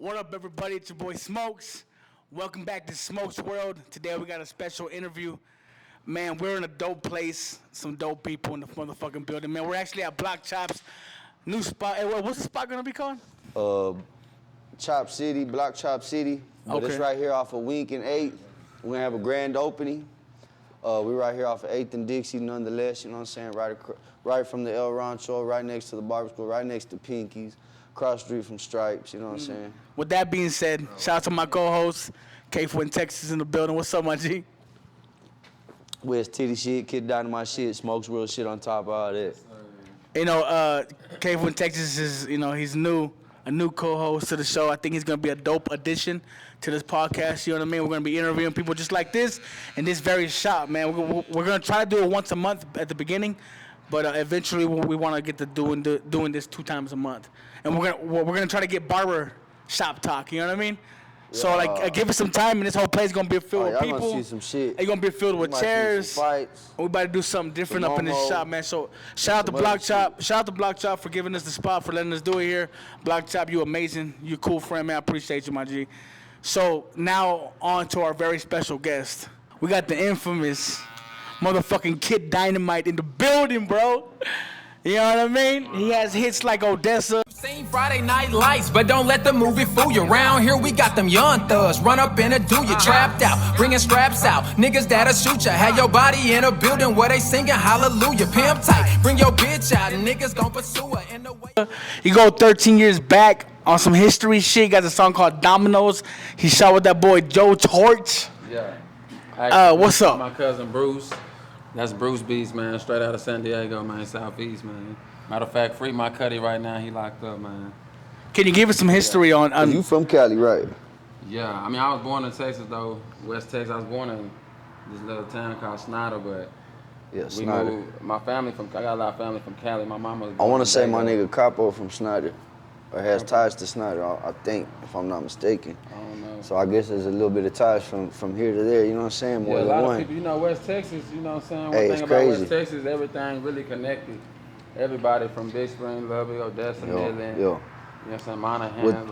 What up, everybody? It's your boy Smokes. Welcome back to Smokes World. Today we got a special interview. Man, we're in a dope place. Some dope people in the motherfucking building. Man, we're actually at Block Chop's new spot. Hey, what's the spot gonna be called? Chop City, Block Chop City. But it's right here off of Wink and 8th. We're gonna have a grand opening. We're right here off of 8th and Dixie, nonetheless, you know what I'm saying? Right from the El Rancho, right next to the barber school, right next to Pinky's, across the street from Stripes, you know what I'm saying? With that being said, shout out to my co-host, Fuentexaz in the building. What's up, my G? Where's Titty shit, Kid Dynamite shit, Smokes real shit on top of all that. You know, Fuentexaz is, he's a new co-host to the show. I think he's gonna be a dope addition to this podcast. You know what I mean? We're gonna be interviewing people just like this in this very shop, man. We're gonna try to do it once a month at the beginning, but eventually we want to get to doing this 2 times a month, and we're gonna try to get barber shop talk. You know what I mean? Yeah. So give us some time, and this whole place gonna be filled with people. Gonna see some shit. It's gonna be filled with chairs. We about to do something different up in this shop, man. So shout out to Block Chop. Shout out to Block Chop for giving us the spot, for letting us do it here. Block Chop, you amazing. You a cool friend, man. I appreciate you, my G. So now on to our very special guest. We got the infamous motherfucking Kid Dynamite in the building, bro. You know what I mean? He has hits like Odessa. Seen Friday Night Lights, but don't let the movie fool you. Around here we got them young thugs, run up in a do you, trapped out, bringing straps out, niggas that'll shoot ya. Had your body in a building where they singing hallelujah. Pimp tight, bring your bitch out, niggas gon' pursue her in the way. You go 13 years back on some history shit. He got a song called Dominoes. He shot with that boy Joe Torch. Yeah. What's up? My cousin Bruce. That's Bruce Beast, man, straight out of San Diego, man, Southeast, man. Matter of fact, free my cutty right now. He locked up, man. Can you give us some history on? You from Cali, right? Yeah, I mean, I was born in Texas, though, West Texas. I was born in this little town called Snyder, but Snyder. Moved. My family I got a lot of family from Cali. My mama was I want to say my nigga Capo from Snyder, or has ties to Snyder, I think, if I'm not mistaken. I don't know. So I guess there's a little bit of ties from here to there, you know what I'm saying? More yeah, a than lot one. of people, West Texas, you know what I'm saying? Hey, One thing it's about crazy. West Texas, everything really connected. Everybody from Big Spring, Lubbock, Odessa, Midland, you know what I'm saying, Monaghan,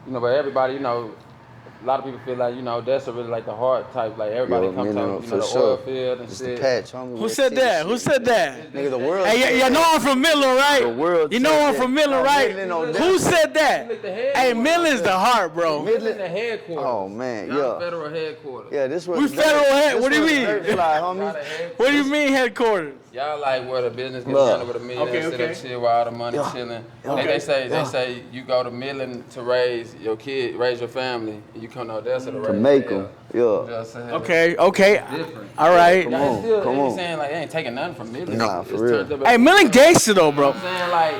but everybody, a lot of people feel like, Odessa really like the hard type, like everybody comes out, the oil field and it's shit. The patch, homie. Who said that? Who said that? Nigga, the world. Hey, you know I'm from Midland, right? The world. You know I'm from Midland, right? Who said that? Hey, Midland's the heart, bro. Midland the headquarters. Oh man, Federal headquarters. Yeah, this was. We federal head. What do you mean? Fly, homie. What do you mean headquarters? Y'all like where the business gets handled with a million, sit up chill where all the money chilling. They say you go to Midland to raise your kid, raise your family, and you come to Odessa to raise make them. Yeah. Okay. Different. All right. Come on. Saying like they ain't taking nothing from Midland. Nah, for real. Hey, Midland gangster though, bro. I'm saying like.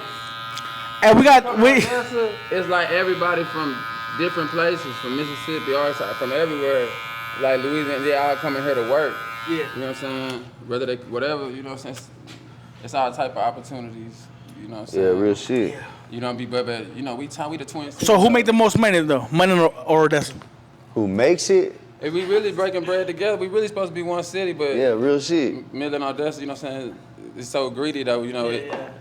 And Odessa, it's like everybody from different places, from Mississippi, Arkansas, from everywhere, like Louisiana, they all coming here to work. Yeah. You know what I'm saying? Whether whatever, you know what I'm saying? It's all type of opportunities, you know what I'm saying? Yeah, real shit. You know, we the twins. So who make the most money though? Money or Odessa? Who makes it? If we really breaking bread together, we really supposed to be one city, but yeah, real shit. Midland, Odessa, you know what I'm saying? It's so greedy though,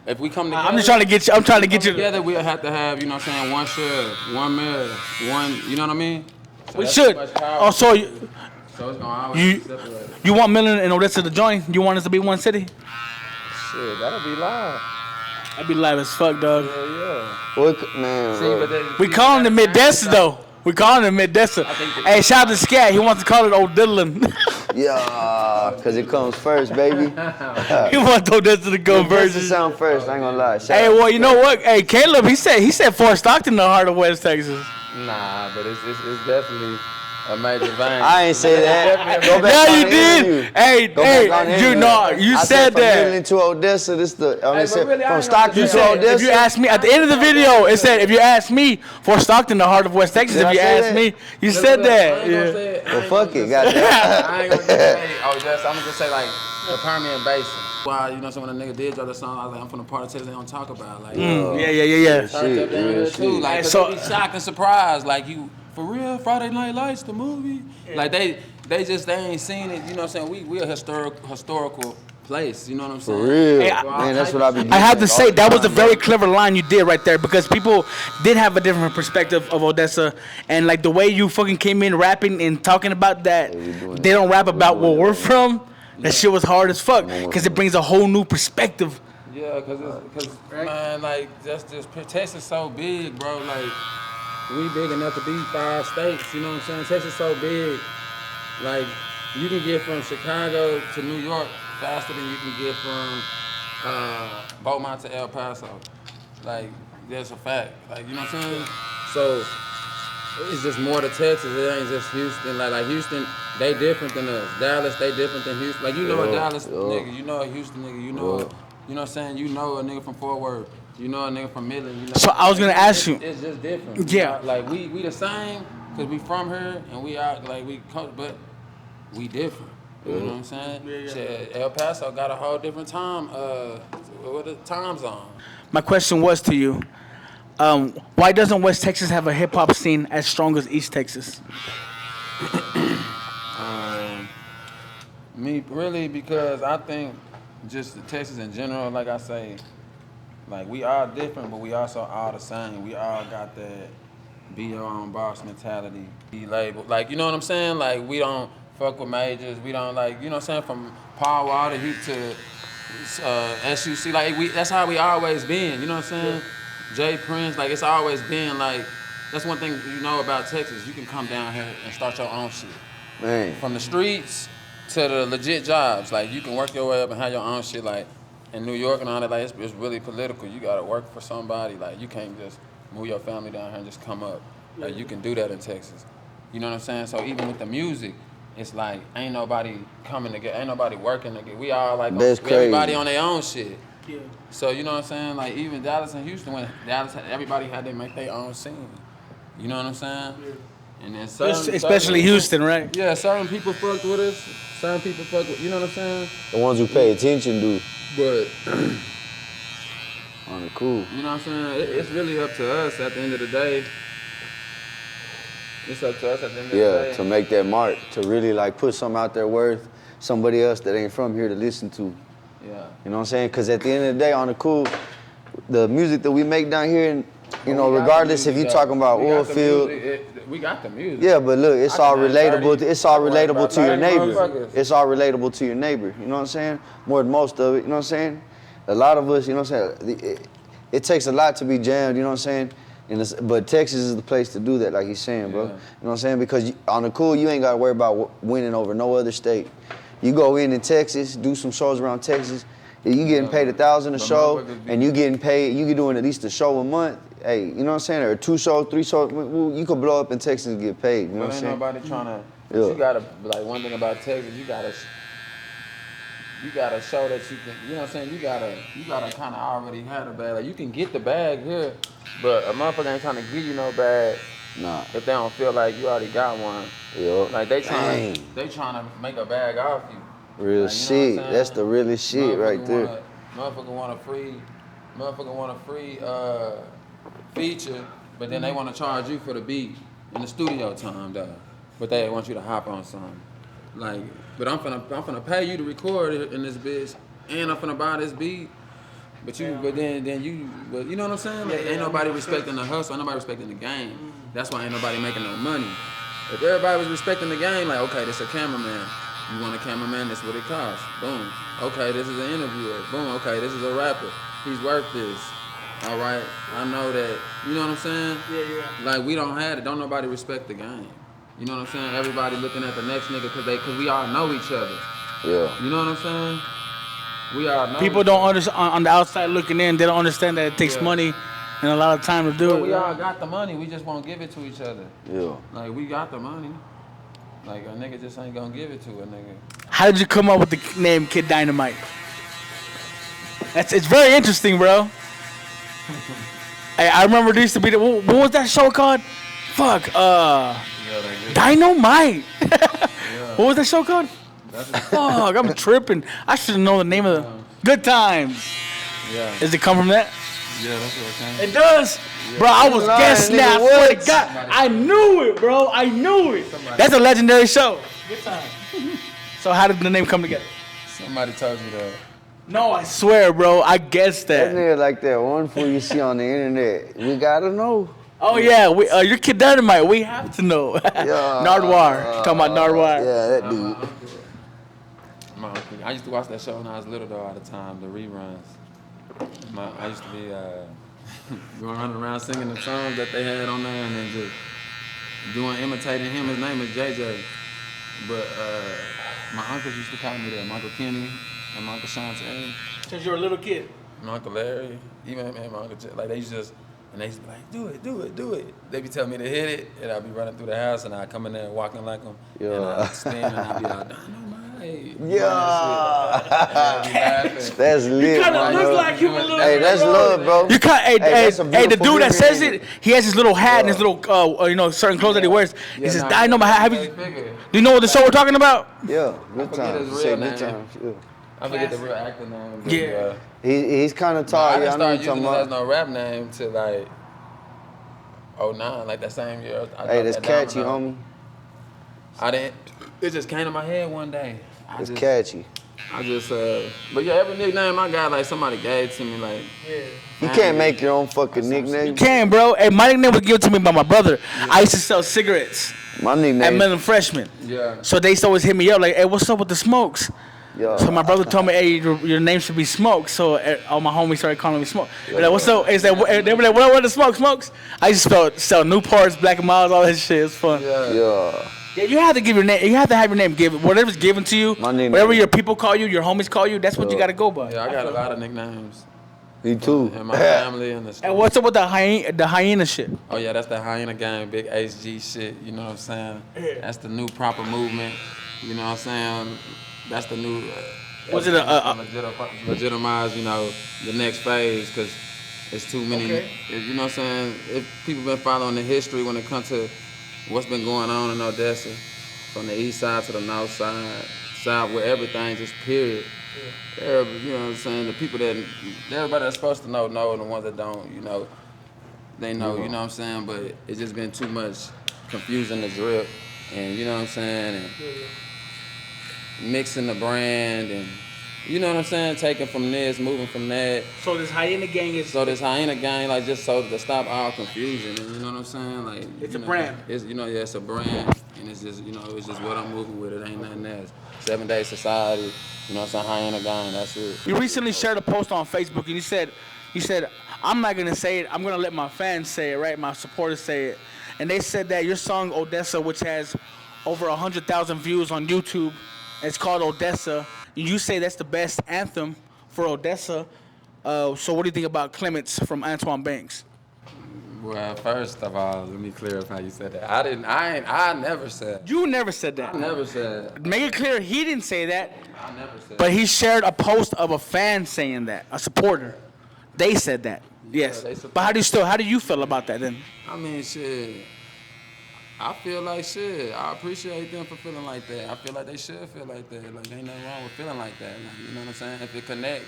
If we come together, I'm trying to get you together. We'll have to have, you know what I'm saying, one share, one mayor, one. You know what I mean? So we should. Oh, so it's gonna always be separated. You want Midland and Odessa to join? You want us to be one city? Shit, that'll be live. That'd be live as fuck, dog. Yeah. What, man? We calling it Mid-Dessa though. We calling it Mid-Dessa. Hey, shout out to Scat. He wants to call it Old Diddlin. Yeah, cause it comes first, baby. He wants Odessa to go First versus. sound first. I ain't gonna lie. Hey, well, you know what? Hey, Caleb, he said Fort Stockton, the heart of West Texas. Nah, but it's definitely a major vein. I ain't say that. Go back Yeah, on you the did. interview. You I said from that. Midland to Odessa. This the really, I from ain't Stockton gonna to say Odessa. If you ask me at the end of the video, it said if you ask me Fort Stockton, the heart of West Texas. Did If you I say ask that? me, you said that. Yeah. Well, fuck it, goddamn. I ain't gonna just say Odessa. I'm gonna just say like the Permian Basin. Why, so when a nigga did drop the song, I was like, I'm from the part of Texas they don't talk about. Like, Yeah. Shit, real shit. Like, So- so be shocked and surprised. Like, you, for real, Friday Night Lights, the movie? Like, they ain't seen it, you know what I'm saying? We're a historical place. You know what I'm saying? For real. Hey, man, that's what I be I have to say, that was a very clever. clever line you did right there because people did have a different perspective of Odessa. And like the way you fucking came in rapping and talking about that, they don't rap about where we're from. That shit was hard as fuck because it brings a whole new perspective. Yeah, cause man, like just Texas so big, bro. Like we big enough to be 5 states. You know what I'm saying? Texas so big. Like you can get from Chicago to New York faster than you can get from Beaumont to El Paso. Like that's a fact. Like you know what I'm saying? So it's just more to Texas. It ain't just Houston. Like Houston, they different than us. Dallas, they different than Houston. Like you know a Dallas nigga, you know a Houston nigga, you know you know what I'm saying? You know a nigga from Fort Worth. You know a nigga from Midland. You know. So I was gonna ask you. It's just different. Yeah. Like we the same because we from here and we are like but we different. You know what I'm saying? Yeah. Shit, El Paso got a whole different time. What the time zone? My question was to you. Why doesn't West Texas have a hip hop scene as strong as East Texas? Me really because I think just Texas in general, like I say, like we all different, but we also all the same. We all got that be your own boss mentality, be labeled. Like you know what I'm saying? Like we don't fuck with majors. We don't like you know what I'm saying from Paul Water to SUC. Like that's how we always been. You know what I'm saying? Jay Prince, like it's always been like that's one thing you know about Texas. You can come down here and start your own shit. Man. From the streets to the legit jobs. Like you can work your way up and have your own shit. Like in New York and all that, like it's really political. You gotta work for somebody. Like you can't just move your family down here and just come up. Like you can do that in Texas. You know what I'm saying? So even with the music, it's like ain't nobody coming to get, ain't nobody working to get. We all like everybody on their own shit. Yeah. So you know what I'm saying? Like even Dallas and Houston, when Dallas, everybody had to make their own scene. You know what I'm saying? Yeah. And then especially Houston, right? Yeah, certain people fucked with us. Certain people fuck with, you know what I'm saying? The ones who pay attention do. But on the cool. You know what I'm saying? It's really up to us at the end of the day. It's up to us at the end of the day. Yeah, to make that mark, to really like put something out there worth somebody else that ain't from here to listen to. Yeah. You know what I'm saying? Because at the end of the day, on the cool, the music that we make down here, and you know, regardless if you're talking about oil field. We got the music. Yeah, but look, it's all relatable. It's all relatable to your neighbor. It's all relatable to your neighbor. You know what I'm saying? More than most of it. You know what I'm saying? A lot of us, you know what I'm saying? It takes a lot to be jammed. You know what I'm saying? But Texas is the place to do that, like he's saying, bro. You know what I'm saying? Because on the cool, you ain't got to worry about winning over no other state. You go in Texas, do some shows around Texas. You getting paid $1,000 a show, and you getting paid. You doing at least a show a month. Hey, you know what I'm saying? Or 2 shows, 3 shows. You could blow up in Texas and get paid. You know what I'm saying? Ain't nobody trying to. You gotta like one thing about Texas. You gotta show that you can. You know what I'm saying? You gotta kind of already have the bag. Like you can get the bag here, but a motherfucker ain't trying to give you no bag. Nah. If they don't feel like you already got one. Yeah. Like they trying to make a bag off you. Real like, shit. That's the realest shit right there. Motherfucker want a free feature, but then they want to charge you for the beat in the studio time, though. But they want you to hop on something. Like, but I'm finna pay you to record it in this bitch, and I'm finna buy this beat. But you know what I'm saying? Like, ain't nobody respecting the hustle, ain't nobody respecting the game. That's why ain't nobody making no money. If everybody was respecting the game, like, okay, this a cameraman. You want a cameraman, that's what it costs. Boom. Okay, this is an interviewer. Boom. Okay, this is a rapper. He's worth this. All right, I know that. You know what I'm saying? Yeah. Like we don't have it. Don't nobody respect the game. You know what I'm saying? Everybody looking at the next nigga because we all know each other. Yeah. You know what I'm saying? We all know. People don't understand on the outside looking in. They don't understand that it takes money and a lot of time to do it. We all got the money. We just won't give it to each other. Yeah. Like we got the money. Like a nigga just ain't gonna give it to a nigga. How did you come up with the name Kid Dynamite? It's very interesting, bro. Hey, I remember there used to be what was that show called? Fuck, Dynamite. What was that show called? Fuck, I'm tripping. I should know the name of the Good Times. Yeah. Does it come from that? Yeah, that's what I'm saying. It does? Yeah. Bro, I was guessing that. I swear to God. I knew it, bro. I knew it. That's a legendary show. Good Times. So how did the name come together? Somebody told you that. No, I swear, bro. I guessed That that. nigga like that one fool you see on the internet. We gotta know. Oh yeah, your kid Dynamite. We have to know. Nardwar. Talking about Nardwar. Yeah, that dude. My uncle. I used to watch that show when I was little though all the time, the reruns. I used to be going running around singing the songs that they had on there and then just imitating him. His name is JJ. But my uncles used to call me that. My Uncle Kenny and my Uncle Shantae. Since you were a little kid. My Uncle Larry, even my Uncle J, like they used to just, and they used to be like, do it. They be telling me to hit it, and I'd be running through the house, and I'd come in there walking like them, and I'd stand, and I'd be like, Dynamite. Yeah. That's lit, You kind of bro. look like you a little. Hey, that's love, bro. You can't. that's a The beautiful dude that says human. it, he has his little hat and his little, certain clothes that he wears. He says, Dynamite. Do you know what the show we're talking about? Yeah, good forget times. his real Say name. good times. Yeah. I forget the real actor name. But, Yeah. He's kind of tall. I Yeah, I didn't know start you talking using it as about. no rap name till like 09, like that same year. Hey, that's catchy, homie. I didn't. It just came to my head one day. It's catchy. But yeah, every nickname I got, like somebody gave to me, like. You can't make your own fucking nickname. You can, bro. Hey, my nickname was given to me by my brother. Yeah. I used to sell cigarettes My at nickname. Mellon Freshman. Yeah. So they used to always hit me up like, hey, what's up with the smokes? Yeah. So my brother told me, hey, your name should be Smoke. So all my homies started calling me Smoke. They're like, what's up? They were like, what the smokes? I used to sell Newports, Black and Miles, all that shit. It's fun. Yeah. Yeah, you have to give your name. You have to have your name given. Whatever's given to you, My name whatever is- your people call you, your homies call you, that's what you got to go by. Yeah, I got a lot of nicknames. Me too. And my family and the street. And what's up with the hyena shit? Oh yeah, that's the hyena gang, big HG shit. You know what I'm saying? Yeah. That's the new proper movement. You know what I'm saying? That's the new. Was it legitimize? You know, the next phase because it's too many. Okay. You know what I'm saying? If people been following the history when it comes to what's been going on in Odessa, from the east side to the north side where everything just period. You know what I'm saying? The people everybody that's supposed to know, and the ones that don't, you know, they know, you know what I'm saying? But it's just been too much confusing the drip, and you know what I'm saying? And mixing the brand, and you know what I'm saying? Taking from this, moving from that. So this hyena gang is. So this hyena gang, like just so to stop all confusion, and you know what I'm saying? Like It's a know, brand. It's it's a brand, and it's just it's just what I'm moving with. It ain't nothing else. 7 Day Society, you know what I'm saying? Hyena gang, that's it. You recently shared a post on Facebook, and you said, I'm not gonna say it. I'm gonna let my fans say it, right? My supporters say it, and they said that your song Odessa, which has over 100,000 views on YouTube, it's called Odessa. You say that's the best anthem for Odessa. So what do you think about Clements from Antoine Banks? Well, first of all, let me clarify. You said that. I never said. You never said that. I never said. Make it clear he didn't say that, I never said. but he shared a post of a fan saying that, a supporter. They said that. Yes. they support- But how do you feel about that then? I mean, shit. I feel like shit. I appreciate them for feeling like that. I feel like they should feel like that. Like, ain't nothing wrong with feeling like that. Like, you know what I'm saying? If it connect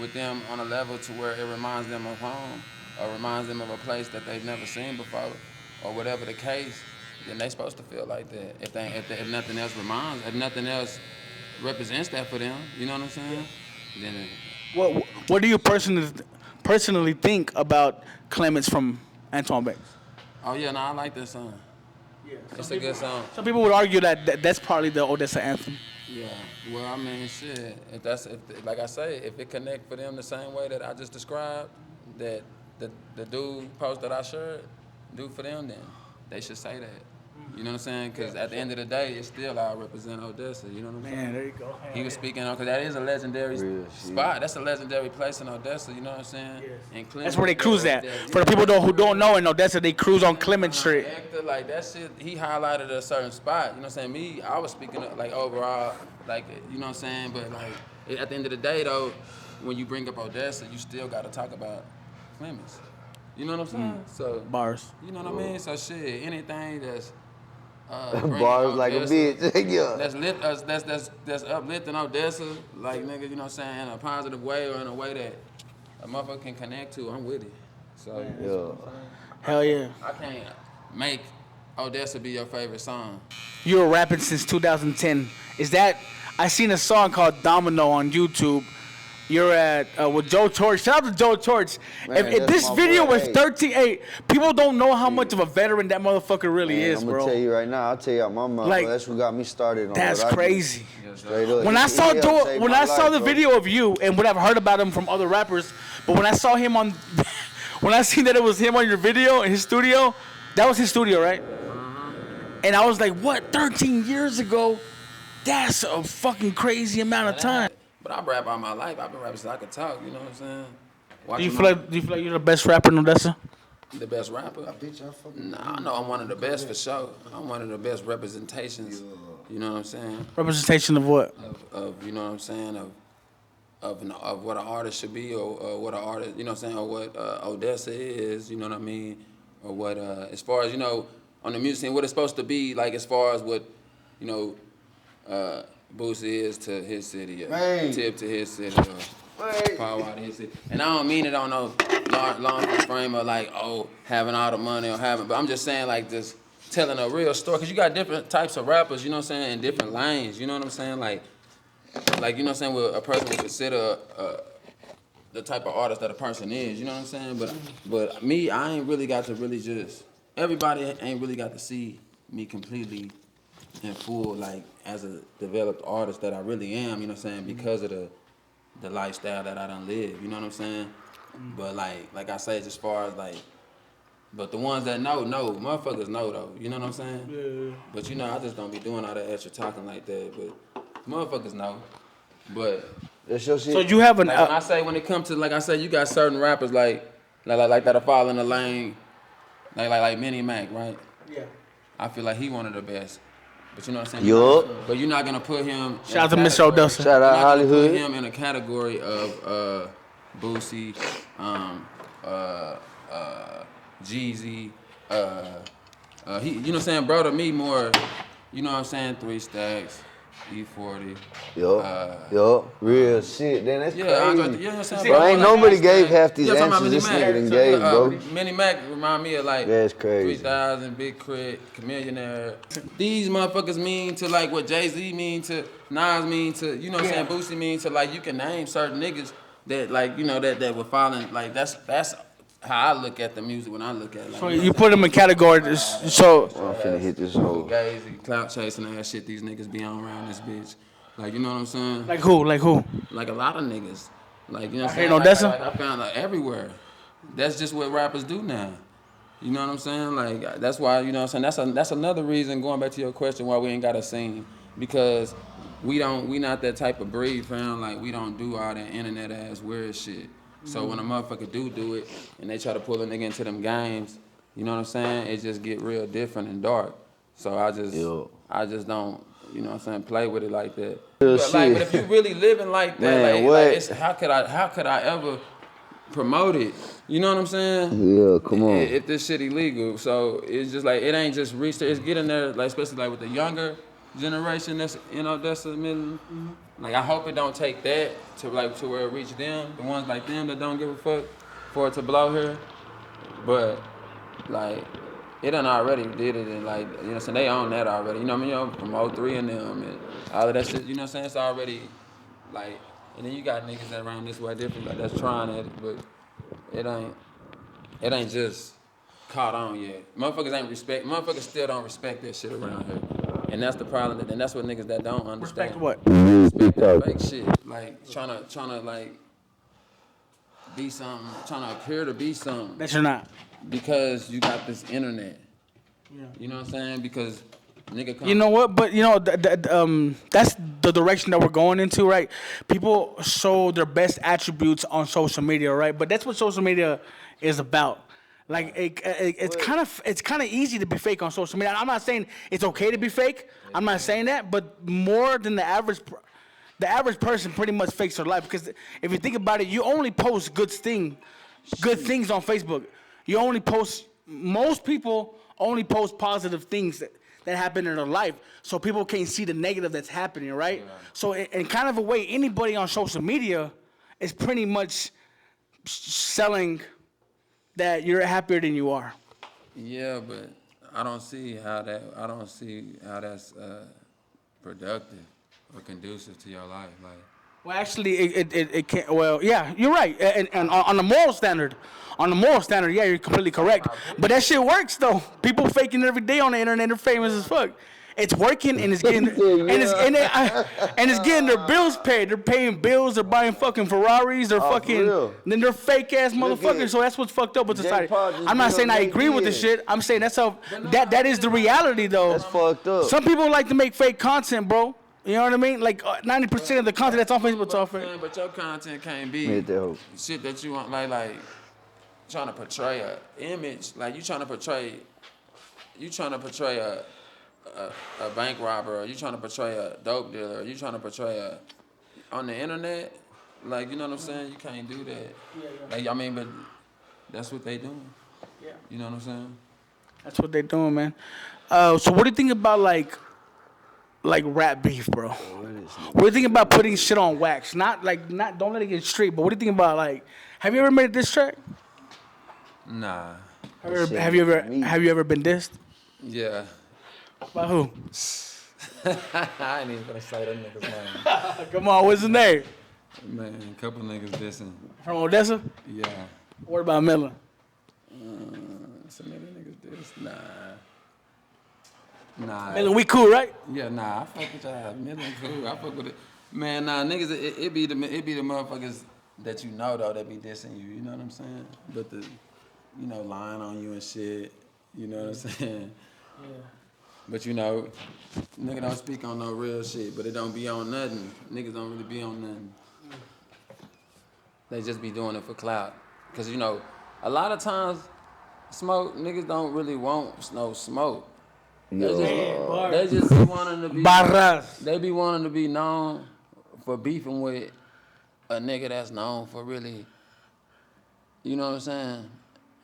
with them on a level to where it reminds them of home, or reminds them of a place that they've never seen before, or whatever the case, then they supposed to feel like that. If nothing else if nothing else represents that for them, you know what I'm saying? Then What do you personally think about Clements from Antoine Banks? oh yeah, no, I like that song. Yeah, It's a good song. Some people would argue that that's probably the Odessa anthem. Yeah. Well, I mean, shit. Like I say, if it connect for them the same way that I just described, that the dude post that I shared do for them, then they should say that. You know what I'm saying? Because at the end of the day, it's still I represent Odessa. You know what I'm saying? Man, there you go. He was speaking on, because that is a legendary spot. That's a legendary place in Odessa, you know what I'm saying? Yes. And That's where they cruise at. For the people who don't know, in Odessa, they cruise on Clement Street. Like that shit, he highlighted a certain spot, you know what I'm saying? I was speaking of, like overall, like, you know what I'm saying? But like, at the end of the day though, when you bring up Odessa, you still gotta talk about Clements. You know what I'm saying? So Bars. you know what I mean? So shit, anything that's Bars like a bitch. Yeah. that's uplifting Odessa, like nigga, you know what I'm saying, in a positive way or in a way that a motherfucker can connect to, I'm with it. So Yeah. Hell yeah. I can't make Odessa be your favorite song. You were rapping since 2010. Is that? I seen a song called Domino on YouTube. You're at with Joe Torch. Shout out to Joe Torch. Man, If this my video boy. was Hey. 13, people don't know how much of a veteran that motherfucker really Man, is, I'm bro. gonna tell you right now. I'll tell you out my mouth. Like, Bro, that's what got me started on That's what I do. crazy. Straight up. When I He saw helped save when my I saw life, the bro. video of you and what I've heard about him from other rappers, but when I saw him on, when I seen that it was him on your video in his studio, that was his studio, right? And I was like, what? 13 years ago? That's a fucking crazy amount of time. But I rap all my life. I've been rapping since I could talk. You know what I'm saying? Do you feel like you're the best rapper in Odessa? The best rapper? Nah, I know I'm one of the best for sure. I'm one of the best representations. You know what I'm saying? Representation of what? Of you know what I'm saying? Of what an artist should be, or what an artist, you know what I'm saying, or what Odessa is. You know what I mean? Or what as far as, you know, on the music scene, what it's supposed to be like, as far as what, you know, Boosie is to his city, or Man. Tip to his city, or Power out to his city. And I don't mean it on no long frame of like, oh, having all the money or having, but I'm just saying like just telling a real story. Cause you got different types of rappers, you know what I'm saying, in different lanes, you know what I'm saying? Like you know what I'm saying, what a person would consider the type of artist that a person is, you know what I'm saying? But me, I ain't really got to really just, everybody ain't really got to see me completely in full, like, as a developed artist that I really am, you know what I'm saying, because of the lifestyle that I done live, you know what I'm saying? But like I say, as far as like, but the ones that know, motherfuckers know though, you know what I'm saying? Yeah. But you know, I just don't be doing all that extra talking like that, but motherfuckers know. But That's your shit. So you have an. like when I say, when it comes to, like I say, you got certain rappers like that'll fall in the lane, like Mini Mac, right? Yeah. I feel like he one of the best. But you know what I'm saying? Yup. But you're not gonna put him. Shout out to Mr. Odessa. Shout out You're not gonna Hollywood. put him in a category of Boosie, Jeezy. He, you know what I'm saying, bro? To me, more, you know what I'm saying, 3 Stacks, E40. Yup. Real shit. Then that's Yeah, crazy. you know what I'm saying? Bro, ain't nobody gave half these talking about answers this Mini nigga done Mac. gave, bro. Mini Mac remind me of like That's crazy. 3000, Big Crit, Chameleonaire. These motherfuckers mean to like what Jay-Z mean to, Nas mean to, you know what I'm saying, Boosie mean to, like, you can name certain niggas that, like, you know, that were falling, like, that's how I look at the music when I look at it. Like, So you put them in categories. So I'm finna hit this hole. Gazy, clout chasing ass shit these niggas be on around this bitch. Like, you know what I'm saying? like who? Like who? Like a lot of niggas. Like, you know what I'm Here saying? in Odessa? Like I found like everywhere. That's just what rappers do now. You know what I'm saying? Like, that's why, you know what I'm saying? That's another reason, going back to your question, why we ain't got a scene. Because we not that type of breed, fam. Like, we don't do all that internet ass weird shit. So when a motherfucker do it, and they try to pull a nigga into them games, you know what I'm saying? It just get real different and dark. So I just don't, you know what I'm saying, play with it like that. But if you really living like that, Man, like how could I ever promote it? You know what I'm saying? Yeah, come on. If this shit illegal. So it's just like, it ain't just reached there, it's getting there, like, especially like with the younger generation that's, you know, that's the middle. Like, I hope it don't take that to where it reach them, the ones like them that don't give a fuck, for it to blow here. But like, it done already did it, and like, you know what I'm saying, they own that already. You know what I mean? You know, from 03 and them and all of that shit, you know what I'm saying? It's already like, and then you got niggas that around this way different, like, that's trying it, but it ain't just caught on yet. Motherfuckers still don't respect that shit around here. And that's the problem, and that's what niggas that don't understand. respect what? Respect that fake shit. Like, trying to like be something, trying to appear to be something. That you're not. Because you got this internet. Yeah. You know what I'm saying? Because nigga come. You know what? But you know, that's the direction that we're going into, right? People show their best attributes on social media, right? But that's what social media is about. Like, it's kind of easy to be fake on social media. I'm not saying it's okay to be fake. I'm not saying that, but more than the average person pretty much fakes their life. Because if you think about it, you only post good things on Facebook. Most people only post positive things that happen in their life, so people can't see the negative that's happening, right? Yeah. So in kind of a way, anybody on social media is pretty much selling that you're happier than you are. Yeah, but I don't see how that's productive. or conducive to your life. Like, well, actually, it can't. Well, yeah, you're right. And on the moral standard, yeah, you're completely correct. But that shit works though. People faking every day on the internet. They're famous as fuck. It's working and it's getting and it's getting their bills paid. They're paying bills. They're buying fucking Ferraris. They're then they're fake ass motherfuckers. So that's what's fucked up with society. I'm not saying I agree with the shit. I'm saying that's how that is the reality though. That's fucked up. Some people like to make fake content, bro. You know what I mean? Like 90% of the content that's on Facebook is all fake. But your content can't be shit that you want, like trying to portray a image. Like you trying to portray a bank robber, or you trying to portray a dope dealer, or you trying to portray on the internet. Like, you know what I'm saying? You can't do that. Like, I mean, but that's what they doing. Yeah. You know what I'm saying? That's what they doing, man. So what do you think about like rap beef, bro? What do you think about putting shit on wax? Not don't let it get straight, but what do you think about like? Have you ever made a diss track? Nah. Have you ever been dissed? Yeah. By who? I ain't even gonna say that nigga's name. Come on, what's his name? Man, a couple niggas dissing. From Odessa? Yeah. What about Miller? Some other niggas diss. Nah. Miller, we cool, right? Yeah, nah. I fuck with y'all. Miller cool. I fuck with it. Man, nah, niggas. It be the motherfuckers that you know though that be dissing you. You know what I'm saying? But lying on you and shit. You know what I'm saying? Yeah. But nigga don't speak on no real shit, but it don't be on nothing. Niggas don't really be on nothing. They just be doing it for clout. Cause a lot of times, niggas don't really want no smoke. They just be wanting to be. Barras. They be wanting to be known for beefing with a nigga that's known for really, you know what I'm saying,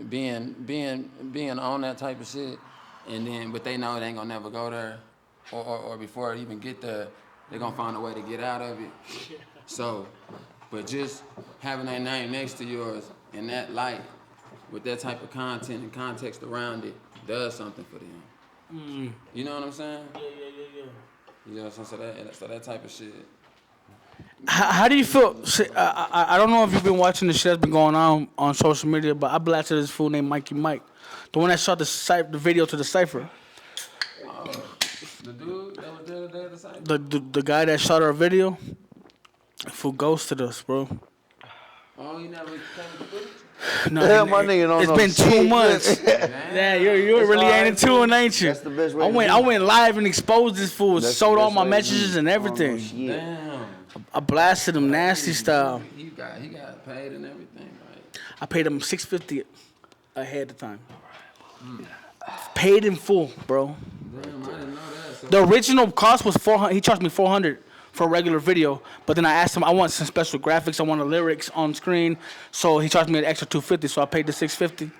being on that type of shit. But they know it ain't gonna never go there, or before it even get there, they gonna find a way to get out of it. So, but just having that name next to yours in that light, with that type of content and context around it, does something for them. Mm. You know what I'm saying? Yeah. You know what I'm saying? So that type of shit. How do you feel? I don't know if you've been watching the shit that's been going on social media, but I blasted this fool named Mikey Mike. The one that shot the video to the cypher. The dude that was there at the cypher? The guy that shot our video, fool ghosted us, bro. Oh, he never came to footage? No, my nigga don't know. It's been 2 months. Yeah, you're really ain't into it, ain't you? That's the best way. I went live and exposed this fool, showed all my messages and everything. Damn. I blasted him nasty style. He got paid and everything, right? I paid him $650 ahead of time. Paid in full, bro. Damn, I didn't know that. So the original cost was $400. He charged me $400 for a regular video, but then I asked him I want some special graphics. I want the lyrics on screen, so he charged me an extra $250. So I paid the $650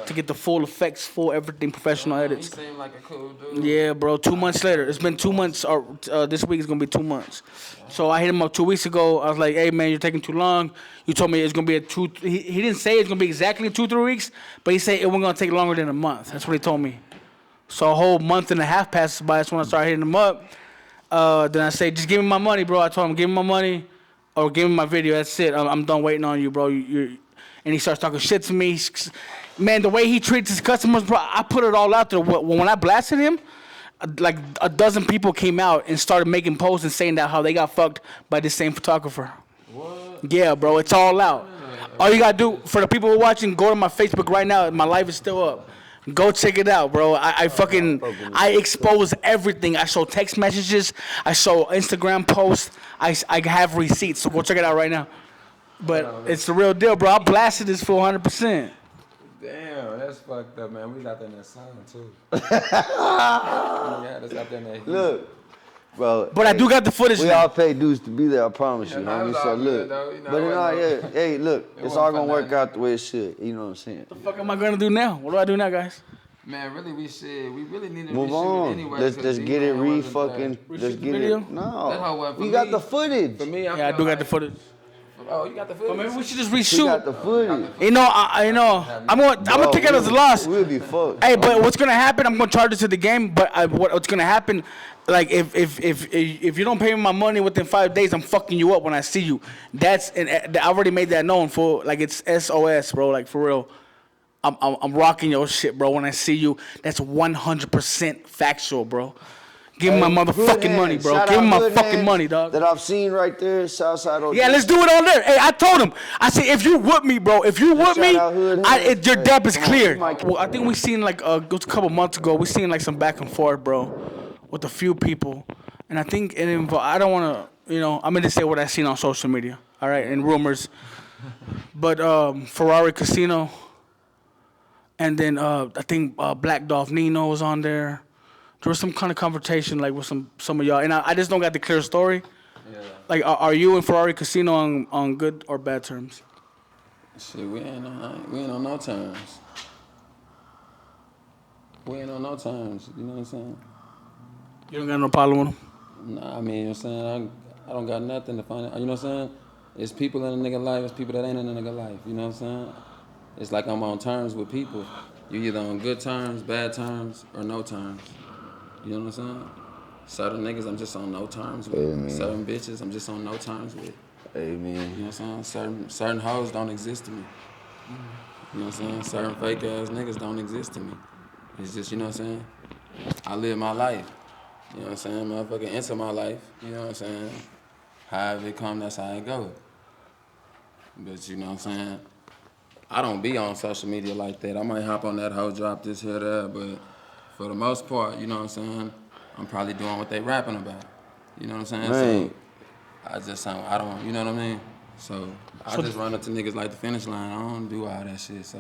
to get the full effects, full everything, professional edits. He seemed like a cool dude. Yeah, bro. 2 months later, it's been 2 months. This week is gonna be 2 months. So I hit him up 2 weeks ago. I was like, "Hey man, you're taking too long. You told me it's gonna be a 2." He didn't say it's gonna be exactly 2-3 weeks, but he said it wasn't gonna take longer than a month. That's what he told me. So a whole month and a half passes by. That's when I started hitting him up. Then I say, "Just give me my money, bro." I told him, "Give me my money, or give me my video. That's it. I'm done waiting on you, bro." And he starts talking shit to me. Man, the way he treats his customers, bro, I put it all out there. When I blasted him, like a dozen people came out and started making posts and saying that how they got fucked by the same photographer. What? Yeah, bro, it's all out. All you gotta do, for the people who are watching, go to my Facebook right now. My live is still up. Go check it out, bro. I expose everything. I show text messages. I show Instagram posts. I have receipts. So go check it out right now. But it's the real deal, bro. I blasted this for 100%. Damn, that's fucked up, man. We got that in that song, too. Yeah, that's out there in that heat. Look, bro. But hey, I do got the footage. We all pay dues to be there, I promise you. Yeah, Homie. So look. Hey, look, it's all gonna work out the way it should. You know what I'm saying? What the fuck am I gonna do now? What do I do now, guys? Man, really, we really need to move on. Anyway, let's get it let's get video? it. No, we got the footage. For me, I do got the footage. Oh, you got the footage? Well, maybe we should just He reshoot. got the footage. You know, I'm gonna take it as a loss. We'll be fucked. Hey, but what's gonna happen? I'm gonna charge it to the game. But what's gonna happen? Like if you don't pay me my money within 5 days, I'm fucking you up when I see you. I already made that known for like it's SOS, bro. Like for real. I'm rocking your shit, bro. When I see you, that's 100% factual, bro. Give me my motherfucking money, bro. Shout Give me out my Good fucking Hands money, dog. That I've seen right there, Southside Odessa. Yeah, let's do it on there. Hey, I told him. I said, if you with me, bro, if you with me, Shout out Hood Hands. your dep is Come on, clear. Mike. Well, I think we seen like it was a couple months ago. We seen like some back and forth, bro, with a few people, and I think it involved. I don't want to, I'm gonna just say what I seen on social media, all right, and rumors. But Ferrari Casino, and then I think Black Dolph Nino was on there. There was some kind of confrontation like with some of y'all, and I just don't got the clear story. Yeah. Like, are you and Ferrari Casino on good or bad terms? Shit, we ain't on no terms. We ain't on no terms. You know what I'm saying? You don't got no problem with him? Nah, I mean, you know what I'm saying? I don't got nothing to find. You know what I'm saying? It's people in a nigga life. It's people that ain't in a nigga life. You know what I'm saying? It's like I'm on terms with people. You either on good terms, bad terms, or no terms. You know what I'm saying? Certain niggas I'm just on no terms with. Amen. Certain bitches I'm just on no terms with. Amen. You know what I'm saying? Certain hoes don't exist to me. You know what I'm saying? Certain fake ass niggas don't exist to me. It's just, you know what I'm saying? I live my life. You know what I'm saying? Motherfucking enter my life. You know what I'm saying? However it come, that's how it go. But you know what I'm saying? I don't be on social media like that. I might hop on that hoe, drop this here, there, but for the most part, you know what I'm saying? I'm probably doing what they rapping about. You know what I'm saying? Right. So I don't, you know what I mean? So I just run up to niggas like the finish line. I don't do all that shit, so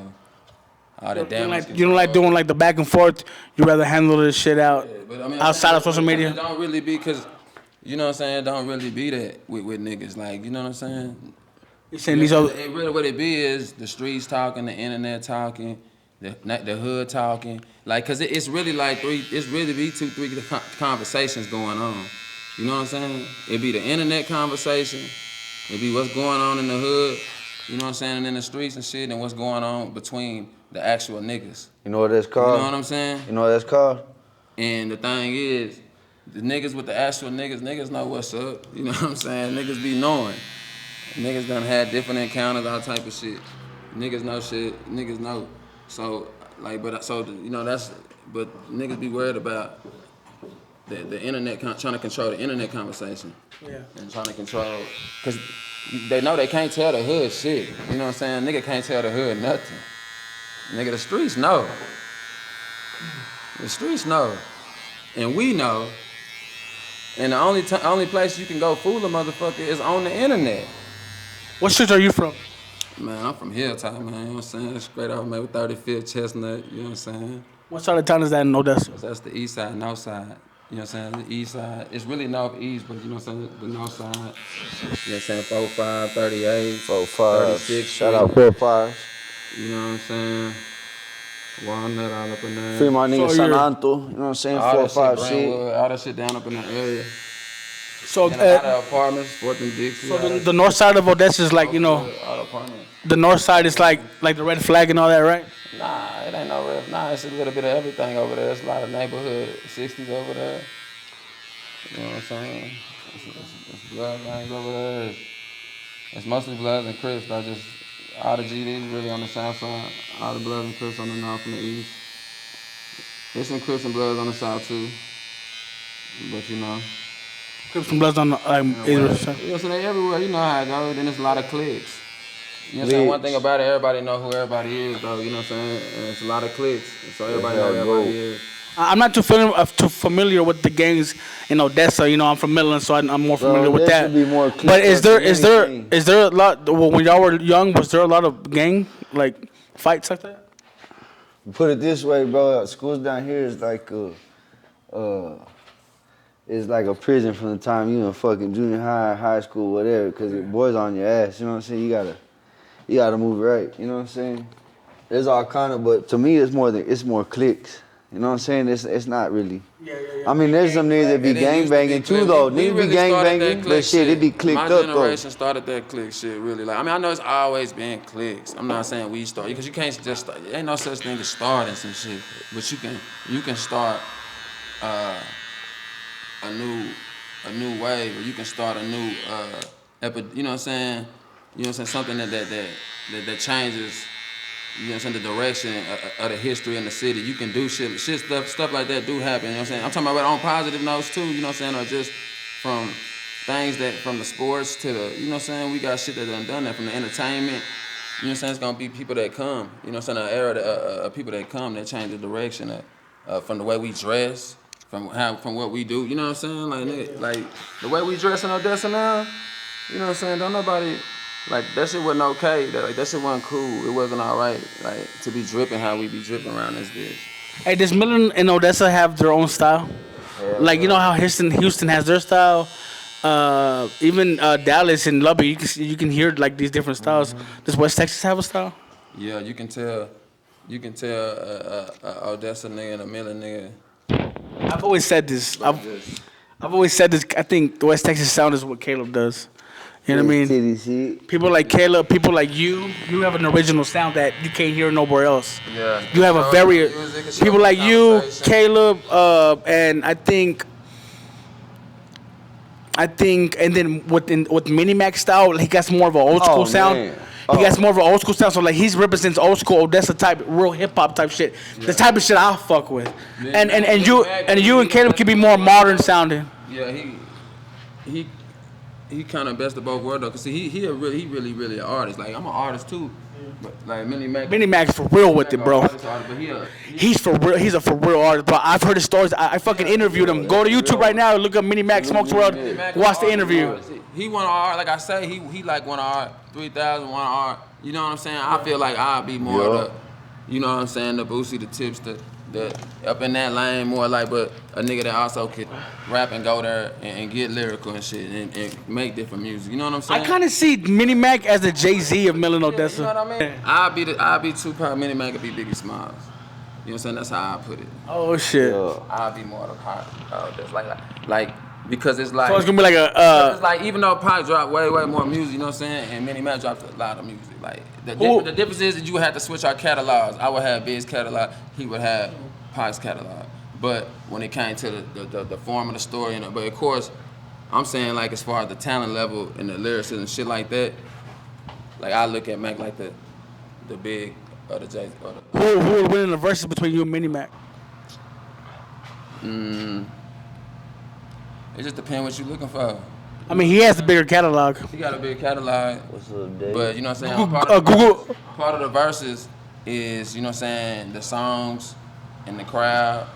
all the damage. You don't like doing like the back and forth. You rather handle this shit out But I mean, outside of social media. It don't really be because, you know what I'm saying? It don't really be that with niggas. Like, you know what I'm saying? You're saying these other. It really what it be is the streets talking, the internet talking, the hood talking. Like, cause it's really like three 2-3 conversations going on. You know what I'm saying? It be the internet conversation. It be what's going on in the hood. You know what I'm saying? And in the streets and shit, and what's going on between the actual niggas. You know what that's called? You know what I'm saying? You know what that's called? And the thing is, the niggas with the actual niggas know what's up. You know what I'm saying? Niggas be knowing. Niggas done had different encounters, all type of shit. Niggas know shit. Niggas know. So, like, but niggas be worried about the internet, trying to control the internet conversation. Yeah. And trying to control, cause they know they can't tell the hood shit. You know what I'm saying? Nigga can't tell the hood nothing. Nigga, the streets know. The streets know. And we know. And the only place you can go fool a motherfucker is on the internet. What street are you from? Man, I'm from Hilltop, man. You know what I'm saying? Straight off maybe 35th Chestnut. You know what I'm saying? What side of town is that in Odessa? That's the east side, north side. You know what I'm saying? The east side. It's really northeast, but you know what I'm saying? The north side. You know what I'm saying? 45, 38, 45. 36. Shout out 45. You know what I'm saying? Walnut all up in there. Free my nigga So San you're- Anto. You know what I'm saying? All 4 that 5 shit, shit. Brentwood, all that shit down up in the area. So, And a lot of apartments, 4th and Dixie. so the north side of Odessa is like, all the apartments. the north side is like the red flag and all that, right? Nah, it ain't no real. Nah, it's a little bit of everything over there. It's a lot of neighborhood 60s over there. You know what I'm saying? It's bloodlines over there. It's mostly Bloods and Crips. Though. Just all the GDs really on the south side. All the Bloods and Crips on the north and the east. There's some Crips and Bloods on the south too. But you know. Crips and Bloods on the either side. You know what I'm saying? They everywhere. You know how it goes. Then it's a lot of cliques. You know what I'm saying? One thing about it, everybody know who everybody is, though. You know what I'm saying? And it's a lot of cliques. So everybody know who everybody is. I'm not too familiar with the gangs in Odessa. You know, I'm from Midland, so I'm more familiar with there that. should be more But is there cliques than a lot? When y'all were young, was there a lot of gang like fights like that? Put it this way, bro. Schools down here is like it's like a prison from the time you in fucking junior high, high school, whatever, because your boys on your ass. You know what I'm saying? You gotta move right. You know what I'm saying? There's all kind of, but to me, it's more cliques. You know what I'm saying? It's not really. Yeah. I mean, there's some niggas that be gangbanging too, though. Niggas be gangbanging, but shit, it be clicked up, though. My generation started that click shit, really. Like, I mean, I know it's always been clicks. I'm not saying we start, because you can't just start. Ain't no such thing as starting some shit. But you can start a new wave, or you can start a new, you know what I'm saying? You know what I'm saying? Something that changes. You know what I'm saying, the direction of the history in the city. You can do stuff like that do happen, you know what I'm saying? I'm talking about on positive notes too, you know what I'm saying, or just from things from the sports to the, you know what I'm saying, we got shit that done that, from the entertainment, you know what I'm saying, it's gonna be people that come, you know what I'm saying, an era of people that come that change the direction from the way we dress, from what we do, you know what I'm saying, like the way we dress in Odessa now, you know what I'm saying, don't nobody. Like, that shit wasn't okay. That shit wasn't cool. It wasn't all right, like, to be dripping how we be dripping around this bitch. Hey, does Millen and Odessa have their own style? Like, you know how Houston has their style? Even Dallas and Lubbock, you can hear, like, these different styles. Does West Texas have a style? Yeah, you can tell Odessa nigga and a Millen nigga. I've always said this. I've always said this. I think the West Texas sound is what Caleb does. You know what I mean? People like Caleb, people like you have an original sound that you can't hear nowhere else. Yeah. You have a very, people like you, Caleb, and I think, and then with Mini Max style, he got more of an old school sound. Man. He got more of an old school sound, so like he represents old school Odessa type, real hip hop type shit. Yeah. The type of shit I fuck with. Yeah. And you and Caleb can be more modern sounding. Yeah, he kind of best of both worlds though, cause see, he really an artist. Like, I'm an artist too, but like Mini Max for real with it, bro. He's for real. He's a for real artist, bro. I've heard his stories. I fucking interviewed him. Go to YouTube right now. Look up Mini Max Smokes World. Watch the interview. He won an art, like I say. He like won an art 3,000 won an art. You know what I'm saying? I feel like I'll be more the, you know what I'm saying, the Boosie, the Tips, the up in that lane more like, but a nigga that also could rap and go there and get lyrical and shit and make different music. You know what I'm saying? I kind of see Mini Mac as the Jay-Z of Millen Odessa. You know what I mean? I'll be Tupac, Mini Mac could be Biggie Smalls. You know what I'm saying? That's how I put it. Oh shit. I'll be more of the Pac. That's like because it's like. So it's gonna be like it's like, even though Pac dropped way more music, you know what I'm saying, and Mini Mac dropped a lot of music. Like the difference is that you would have to switch our catalogs. I would have Biz's catalog. He would have Pac's catalog. But when it came to the form of the story, but of course, I'm saying, like, as far as the talent level and the lyricism and shit like that, like, I look at Mac like the big or the Jay. Who would win in the verses between you and Mini Mac? It just depends what you're looking for. I mean, he has the bigger catalog. He got a big catalog. What's up, Dave? But you know what I'm saying? Part of the verses is, you know what I'm saying, the songs and the crowd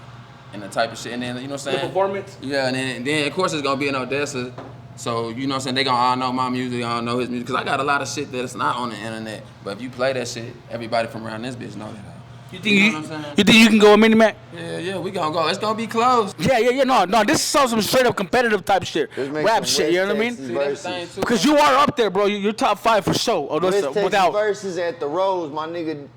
and the type of shit. And then, you know what I'm saying? The performance? Yeah, and then of course it's gonna be in Odessa. So, you know what I'm saying, they gonna all know my music, all know his music. Cause I got a lot of shit that's not on the internet. But if you play that shit, everybody from around this bitch know that. You think you can go with Mini Mac? Yeah, we gonna go. It's gonna be close. Yeah. No, this is some straight up competitive type shit. Rap shit, you know what I mean? Because you are up there, bro. You're top 5 for sure. West Texas versus at the Rose, my nigga,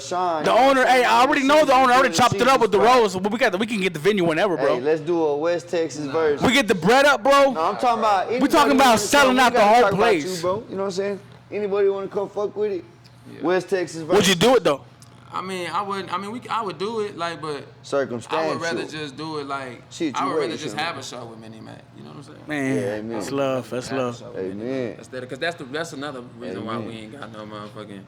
Sean. The owner, hey, I already know the owner. I already chopped it up with the Rose. But we can get the venue whenever, bro. Hey, let's do a West Texas verse. We get the bread up, bro. No, I'm talking about. We talking about selling out the whole place, bro. You know what I'm saying? Anybody want to come fuck with it? Yeah. West Texas verse. Would you do it though? I mean, I would do it, like, but circumstantial. I would rather just do it, like, I would rather just have a show with Mini Mac. You know what I'm saying? Man, that's love. That's love. Amen. Because that's another reason why we ain't got no motherfucking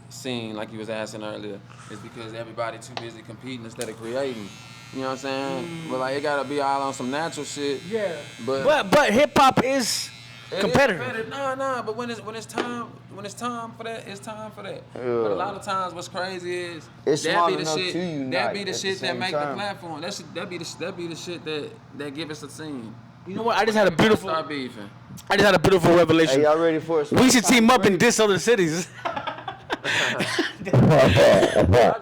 scene, like you was asking earlier, is because everybody too busy competing instead of creating. You know what I'm saying? But like, it gotta be all on some natural shit. Yeah. But hip hop is competitive. No, but when it's time for that, it's time for that. Yeah. But a lot of times, what's crazy is that be the shit that make the platform. That be the shit that give us a scene. You know what? I just had a beautiful revelation. Hey, y'all ready for it? We should team up and diss other cities.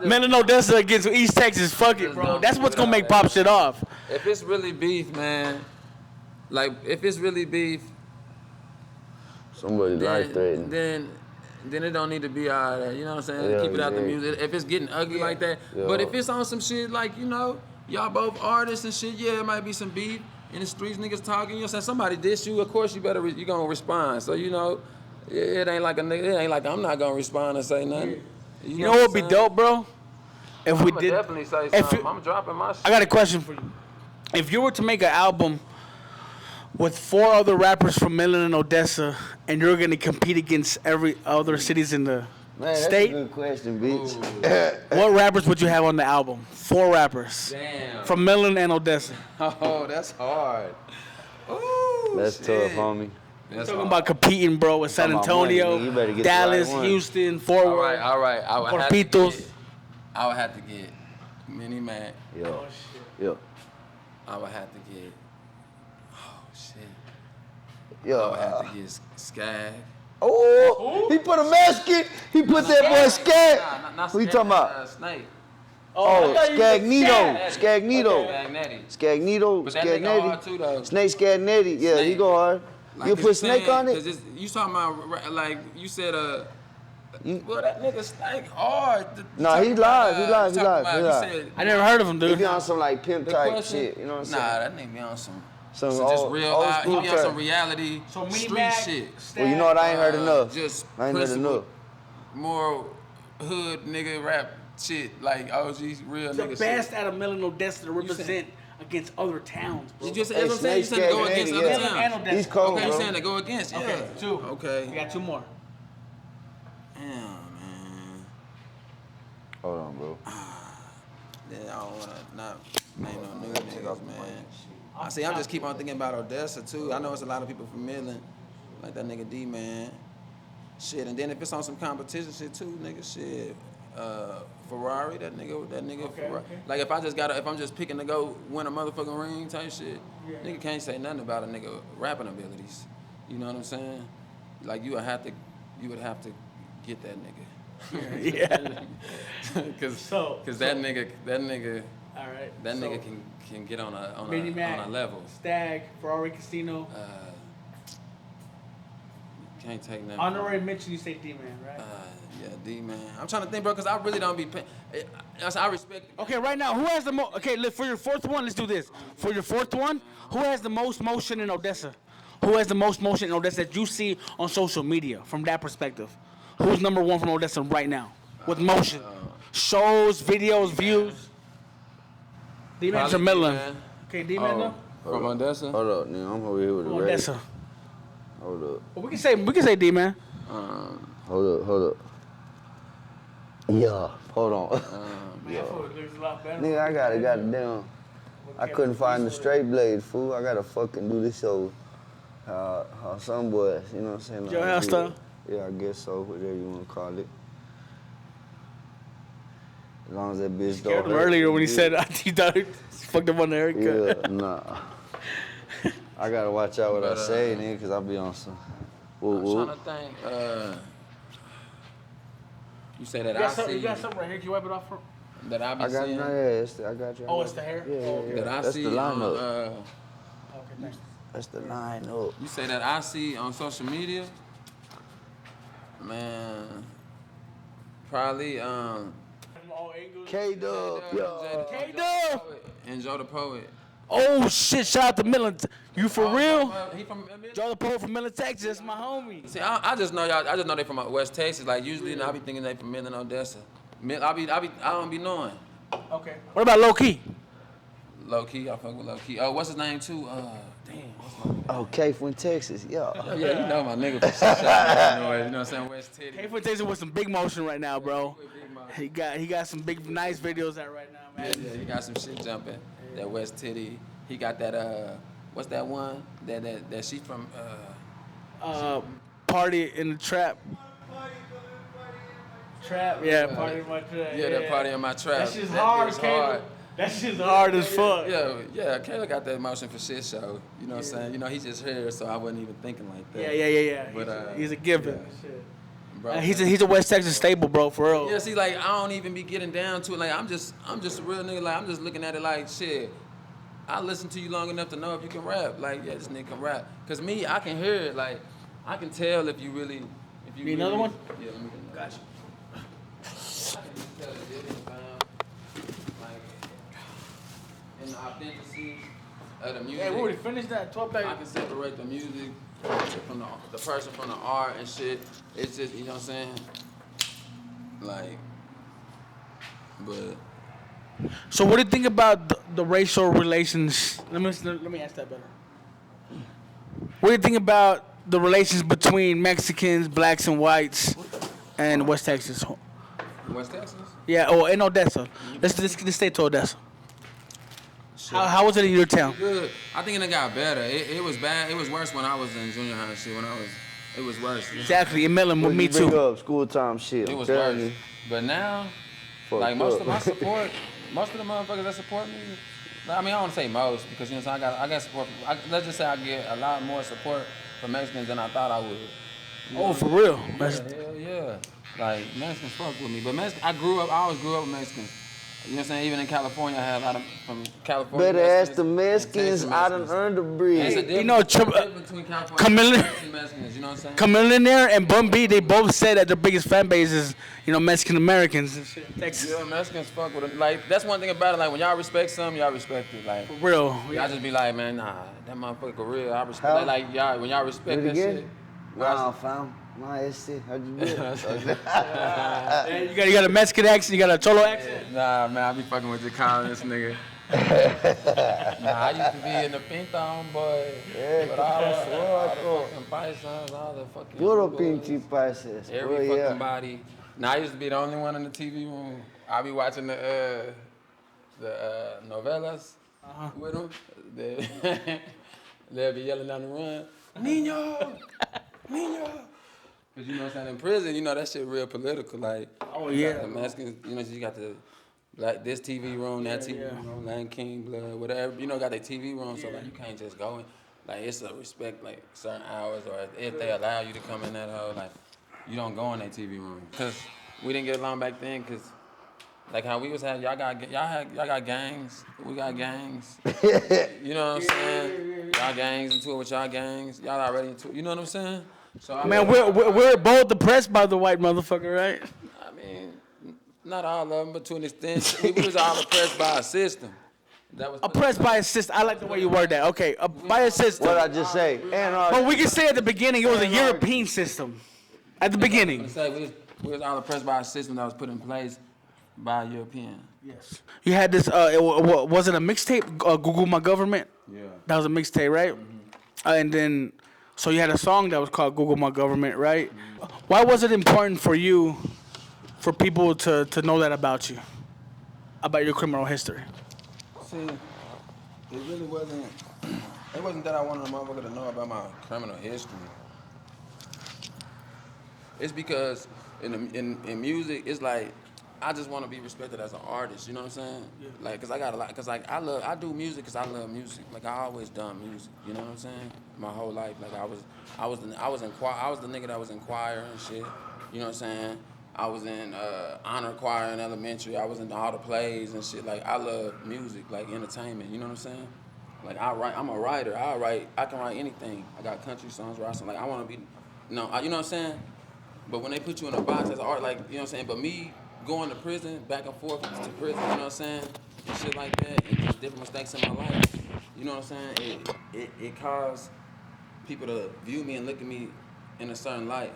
Man, no, that's against East Texas. Fuck it, bro. That's what's gonna make pop shit off. If it's really beef, man, like, if it's really beef, somebody life threatening. Then then it don't need to be all that. You know what I'm saying? Yeah, Keep it out the yeah. music. If it's getting ugly like that, Yeah. but if it's on some shit like, you know, y'all both artists and shit, yeah, it might be some beef in the streets, niggas talking. You know what I'm saying? Somebody diss you, of course you gonna respond. So you know, it ain't like a nigga. It ain't like I'm not gonna respond and say nothing. You know what would be dope, bro? If we I'ma did, definitely say if something. it- I'm dropping my shit. I got a question for you. If you were to make an album with 4 other rappers from Midland and Odessa, and you're gonna compete against every other cities in the Man, state, that's a good question, bitch. what rappers would you have on the album? 4 rappers Damn. from Midland and Odessa. Oh, that's hard. Ooh, That's shit. tough, homie. That's Talking hard. about competing, bro, with San Talking about money, Antonio, nigga. You better get the Dallas, right one. Houston, Fort All Worth. right. I would have to Corpitos. get. I would have to get Mini Mac. Yo. Yo. I would have to get. Oh shit. I Yo. would have to get Skag. Oh, he put a mask in. He put that boy Skag. Not Who you Skag, talking about? Snake. Oh, Scagnito. Skag. Scagnito. Magnetti. Scagnito. But that nigga hard too, though. Scagnetty. Snake Scagnetty. Yeah, Snake. he go hard. Like, You 'cause put Snake saying- on it? 'cause you talking about like you said You- well that nigga Snake hard. Nah, he live. He live. He talking live. about- He you live. said- I never heard of him, He dude. be on some like pimp The type question- shit. You know what I'm saying? Nah, that nigga be on some Some just old- real old life. He school be on some trap. reality So Mini street Mac, shit. Well, you know what? I ain't heard enough. Just I ain't heard principle, enough. more hood nigga rap shit like OG real The nigga best shit. out of Midland and Odessa to represent against other towns, bro. You just Hey, that's what I'm saying. You Snake said to go Scagnetty, against yeah. other And towns. Odessa. He's cold, Okay, you bro. saying to go against? Yeah. Okay, 2. Okay. We got 2 more. Damn, man. Hold on, bro. Yeah, I don't wanna not name no new niggas, man. I see. I'm just keep on thinking about Odessa too. I know it's a lot of people from Midland, like that nigga D man. Shit, and then if it's on some competition shit too, nigga, shit. Ferrari, that nigga. Okay, Ferrari. okay. Like if I'm just picking to go win a motherfucking ring type shit, nigga can't say nothing about a nigga rapping abilities. You know what I'm saying? Like you would have to get that nigga. Yeah. Cause So- that nigga All right. that nigga can get on Mini Mac, a level. Stag, Ferrari Casino. Can't take nothing. Honorary mention, you say D-Man, right? Yeah, D man. I'm trying to think, bro, cause I really don't be paying. I respect. Okay, right now, who has the most? Okay, look, for your 4th one, let's do this. For your 4th one, who has the most motion in Odessa? Who has the most motion in Odessa that you see on social media from that perspective? Who's number 1 from Odessa right now with motion? Shows, videos, views? D-Man from Midland. Okay, D-Man though? From Odessa. Hold up, nigga. I'm over here with the ready. Odessa. Hold up. Well, we can say D-Man. Hold up. Yeah. Hold on. Man, looks a lot better. Nigga, I got it down. I couldn't find the straight blade, fool. I gotta fucking do this show. How some boys, you know what I'm saying? Your Like, hairstyle? Yeah, I guess so, whatever you wanna call it. As long as that bitch Scared don't him hurt, earlier when he yeah. said he thought he fucked up on the haircut. Yeah, nah. I gotta watch out what I say, nigga, cause I be on some. Whoop, I'm whoop. trying to think. You say that You got something right here. Can you wipe it off for? that I be I got seeing. no, yeah, I got you. Oh, it's the hair? Yeah, Oh, yeah. That I That's see the on. lineup. Okay, thanks. That's the lineup. You say that I see on social media. Man, probably K-Dub, yo. K-Dub! and Joe the Poet. Oh shit! Shout out to Midland. You for real? He from Joe the Poet from Midland, Texas. That's my homie. See, I just know y'all. I just know they from West Texas. Like usually, I be thinking they from Midland, Odessa. I don't be knowing. Okay. What about low key? Low key, I fuck with low key. Oh, what's his name too? Damn. What's my Oh, K Fuentexaz, yeah. Oh, yeah, you know my nigga from shit. You know what I'm saying? West Titty. K Texas with some big motion right now, bro. He got some big nice videos out right now, man. Yeah, he got some shit jumping. That West Titty. He got that what's that one? That she from Party in the trap. Trap, yeah, party in my trap. that party in my trap. That shit's hard, bitch Caleb. That shit's hard as fuck. Yeah, Caleb got that motion for shit show. You know what I'm saying? You know, he's just here, so I wasn't even thinking like that. Yeah. But, he's a giver. Bro, He's a West Texas staple, bro, for real. yeah, see, like, I don't even be getting down to it. Like, I'm just a real nigga. Like, I'm just looking at it like, shit, I listen to you long enough to know if you can rap. Like, yeah, this nigga can rap. Because me, I can hear it. Like, I can tell if you really You need another one? Yeah, let me get another. Gotcha. In the authenticity of the music. Hey, we already finished that 12 I can separate the music from the person from the art and shit. It's just, you know what I'm saying? Like, but. So what do you think about the racial relations? Let me ask that better. What do you think about the relations between Mexicans, blacks, and whites, and West Texas? West Texas? Yeah, or in Odessa. Let's stay to Odessa. How was it in your town? Good. I think it got better. It was bad. It was worse when I was in junior high and shit. It was worse. Exactly, in Midland with me too. Bring up school time shit. It was worse. But now, like most of my support, most of the motherfuckers that support me, I mean, I don't want to say most because you know what I'm saying, I got support. Let's just say I get a lot more support from Mexicans than I thought I would. Oh, for real? Yeah, hell yeah. Like Mexicans fuck with me, but I always grew up with Mexicans. You know what I'm saying? Even in California, I had a lot of from California. Better ask the Mexicans. I done earned the bread. You know, between California and Mexicans. You know what I'm saying? Chamillionaire and Bun B, they both said that their biggest fan base is, Mexican Americans and shit. Texas. Yeah, Mexicans fuck with it. Like that's one thing about it. Like when y'all respect something, y'all respect it. Like For real. y'all just be like, man, nah, that motherfucker real. I respect that. Like y'all, when y'all respect that shit. Nah, fam. Nah, shit. How'd you do it? You got a Mexican accent, you got a Cholo accent. Nah, man, I be fucking with the this nigga. Nah, I used to be in the Pinta, boy. Yeah, but all the fucking paisans, all the fucking. Puro pinche paisas. Every fucking body. Now I used to be the only one in the TV room. I be watching the novelas with them. They'll be yelling down the run, Niño, Niño. Cause you know what I'm saying, in prison, that shit real political. Like, oh yeah, the Mexicans, you got the like this TV room, that TV room, Land King, Blood, whatever. Got their TV room, so like you can't just go in. Like it's a respect, like certain hours, or if they allow you to come in that hole, like you don't go in their TV room. Cause we didn't get along back then, cause like how we was having, y'all got gangs, we got gangs. You know what I'm saying? Y'all gangs into it with y'all gangs. Y'all already into it. You know what I'm saying? So man, we're both oppressed by the white motherfucker, right? I mean, not all of them, but to an extent, we was all oppressed by a system. Oppressed by a system. I like the way you word that. Okay, by a system. What I just say? But we can say at the beginning it was a European system. At the beginning. We was all oppressed by a system that was put in place by a European. Yes. You had this. Was it a mixtape? Google My Government. Yeah. That was a mixtape, right? Mm-hmm. And then. So you had a song that was called Google My Government, right? Why was it important for you, for people to know that about you, about your criminal history? See, it really wasn't, it wasn't that I wanted a motherfucker to know about my criminal history. It's because in music, it's like, I just want to be respected as an artist, you know what I'm saying? Yeah. Like, cause I got a lot, cause like I do music cause I love music. Like I always done music, you know what I'm saying? My whole life, like I was the nigga that was in choir and shit, you know what I'm saying? I was in honor choir in elementary. I was in all the plays and shit. Like I love music, like entertainment, you know what I'm saying? Like I'm a writer. I can write anything. I got country songs, writing. Like I want to be, you know what I'm saying? But when they put you in a box as art, like, you know what I'm saying? But me going to prison, back and forth to prison, you know what I'm saying? And shit like that, and just different mistakes in my life, you know what I'm saying? It caused people to view me and look at me in a certain light.